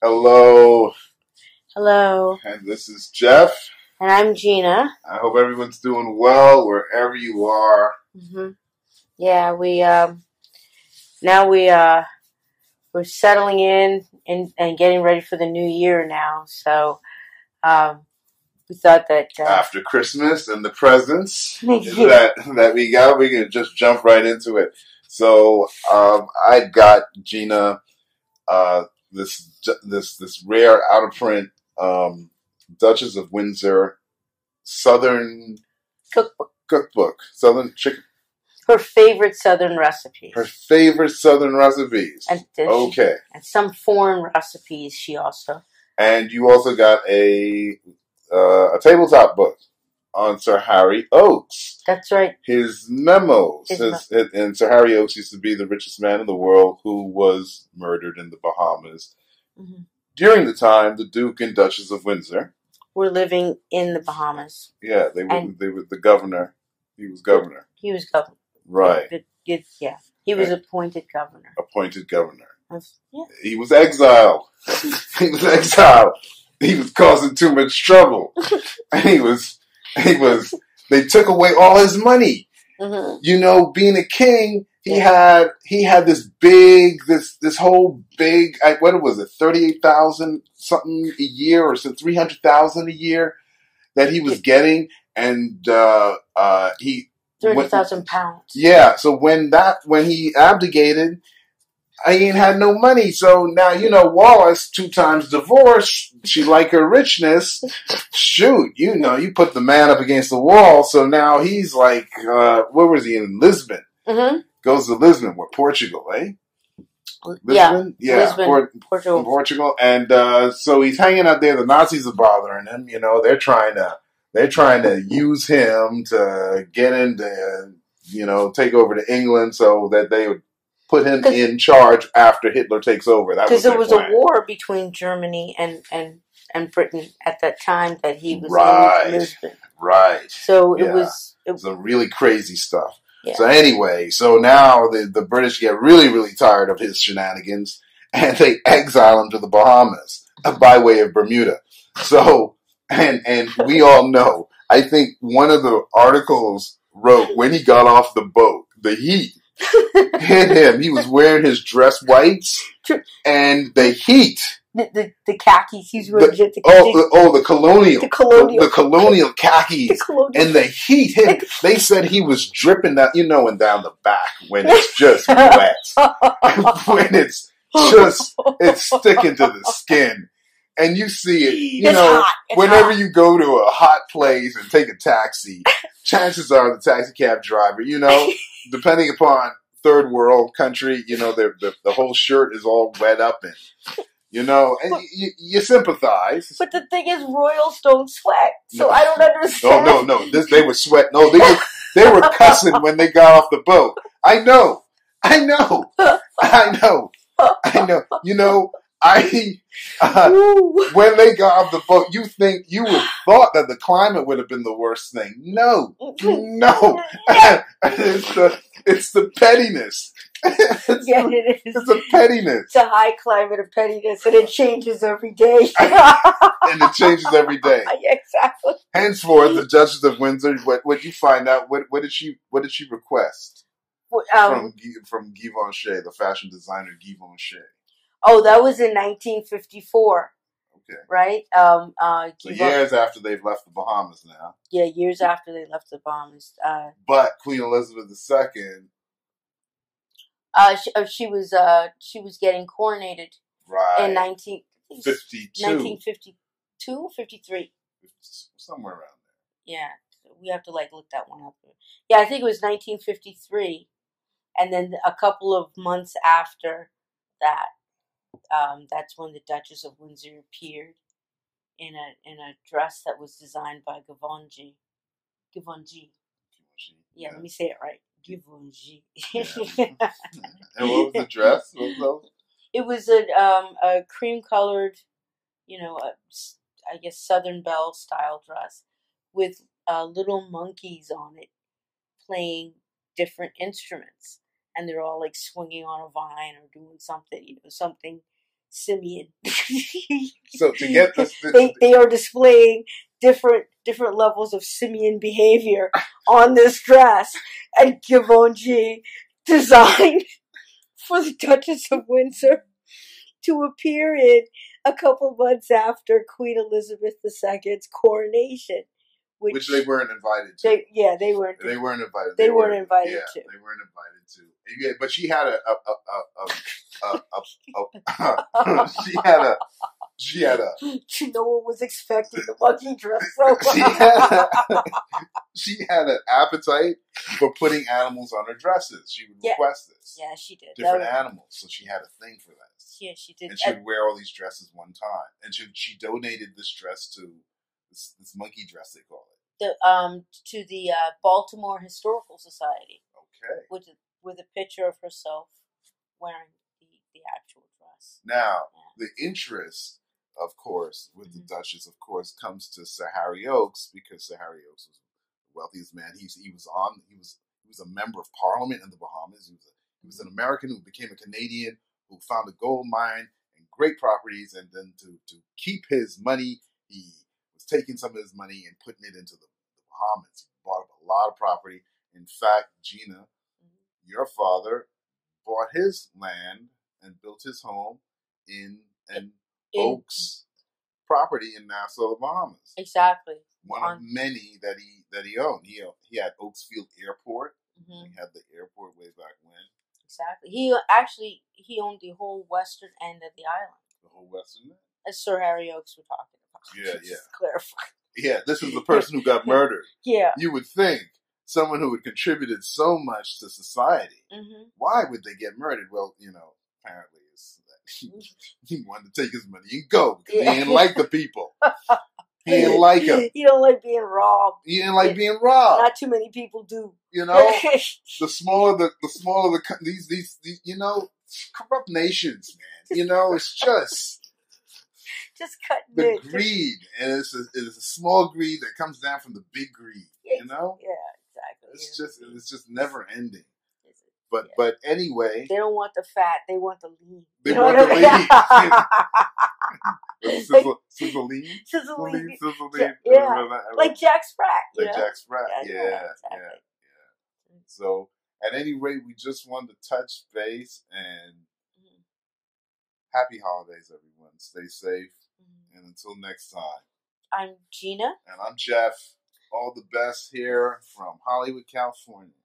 Hello, Hello. and this is Geoff. And I'm Gena. I hope everyone's doing well wherever you are. hmm Yeah, now we're settling in and getting ready for the new year now. So we thought that After Christmas and the presents yeah. that we got, we can just jump right into it. So I got Gina uh, this rare out of print Duchess of Windsor Southern cookbook, cookbook, Southern chicken. her favorite Southern recipes, Her favorite Southern recipes. and Okay. and some foreign recipes. She also And you also got a tabletop book on Sir Harry Oakes. That's right. His memos. And Sir Harry Oakes used to be the richest man in the world who was murdered in the Bahamas during the time the Duke and Duchess of Windsor were living in the Bahamas. Yeah, they were the governor. He was governor. He was governor. Right. Yeah. He was appointed governor. Appointed governor. Yeah. He was exiled. He was exiled. He was causing too much trouble. He was. They took away all his money. Mm-hmm. You know, being a king, he had this whole big. What was it? 38,000 something a year, or so 300,000 a year that he was getting, and he 30,000 pounds. Yeah. So when he abdicated, I ain't had no money. So now, Wallace, 2 times divorced. She liked her richness. Shoot, you put the man up against the wall. So now he's like, where was he in Lisbon? Mm-hmm. Goes to Lisbon, Portugal, eh? Lisbon? Yeah. Lisbon, Portugal. Portugal. And, so he's hanging out there. The Nazis are bothering him. They're trying to use him to get into, take over to England so that they would put him in charge after Hitler takes over. Because there was a war between Germany and Britain at that time that he was in Lisbon. Right. So it was some really crazy stuff. Yeah. So anyway, now the British get really, really tired of his shenanigans, and they exile him to the Bahamas by way of Bermuda. So, and we all know, I think one of the articles wrote when he got off the boat, the heat hit him. He was wearing his dress whites, and the heat. The khakis. He's wearing the colonial khakis. And the heat hit him. They said he was dripping down, and down the back when it's just wet. When it's sticking to the skin. And you see it, whenever you go to a hot place and take a taxi, chances are the taxi cab driver, depending upon third world country, the whole shirt is all wet up and you sympathize. But the thing is, royals don't sweat, so I don't understand. No. They were sweating. No, they were cussing when they got off the boat. I know. When they got off the boat, you would thought that the climate would have been the worst thing. No. It's the pettiness. It is. It's a pettiness. It's a high climate of pettiness, and it changes every day. And it changes every day. Yeah, exactly. Henceforth, the Duchess of Windsor. What you find out? What did she request from Givenchy, the fashion designer Givenchy? Oh, that was in 1954. Okay. Right? So years after they've left the Bahamas now. Yeah, years after they left the Bahamas. But Queen Elizabeth II. She was getting coronated in 1952, 53. Somewhere around there. Yeah, we have to look that one up. Yeah, I think it was 1953, and then a couple of months after that, that's when the Duchess of Windsor appeared in a dress that was designed by Givenchy. Yeah, let me say it right. Givenchy. Yeah. And what was the dress? It was a cream colored, I guess Southern Belle style dress with little monkeys on it playing different instruments, and they're all swinging on a vine or doing something, something simian. So to get this, they are displaying different levels of simian behavior on this dress, and Givenchy designed for the Duchess of Windsor to appear in a couple months after Queen Elizabeth II's coronation. Which they weren't invited to. They weren't. They weren't invited. They weren't invited to. They weren't invited to. Yeah, but she had she had a. No one was expecting the monkey dress so much. She had an appetite for putting animals on her dresses. She would request this. Yeah, she did. Different animals, so she had a thing for that. Yeah, she did. And she would wear all these dresses one time, and she donated this dress to this monkey dress they call it. To the Baltimore Historical Society. Okay. With a picture of herself wearing the actual dress. Now, the interest, of course, with the Duchess, of course, comes to Sir Harry Oakes, because Sir Harry Oakes was the wealthiest man. He was a member of Parliament in the Bahamas. He was an American who became a Canadian, who found a gold mine and great properties, and then to keep his money, he was taking some of his money and putting it into the Bahamas. He bought up a lot of property. In fact, Gena, your father, bought his land and built his home in Oakes property in Nassau, the Bahamas. Exactly. One of many that he owned. He had Oakesfield Airport. He had the airport way back when. Exactly. He owned the whole western end of the island. The whole western end? As Sir Harry Oakes we're talking about. Yeah. Just clarify. Yeah, this is the person who got murdered. Yeah. You would think someone who had contributed so much to society, why would they get murdered? Well, apparently it's that he wanted to take his money and go, because he didn't like the people. He didn't like them. You don't like being robbed. You didn't like being robbed. Not too many people do. The smaller these corrupt nations, man. It's just cutting the greed, and it's a small greed that comes down from the big greed. Yeah, exactly. It's just never ending. But anyway, they don't want the fat; they want the lean. They want the lean. Sizzling. Yeah, like Jack Sprat. Jack Sprat. Yeah. So, at any rate, we just wanted to touch base, and happy holidays, everyone. Stay safe, and until next time. I'm Gena. And I'm Geoff. All the best here from Hollywood, California.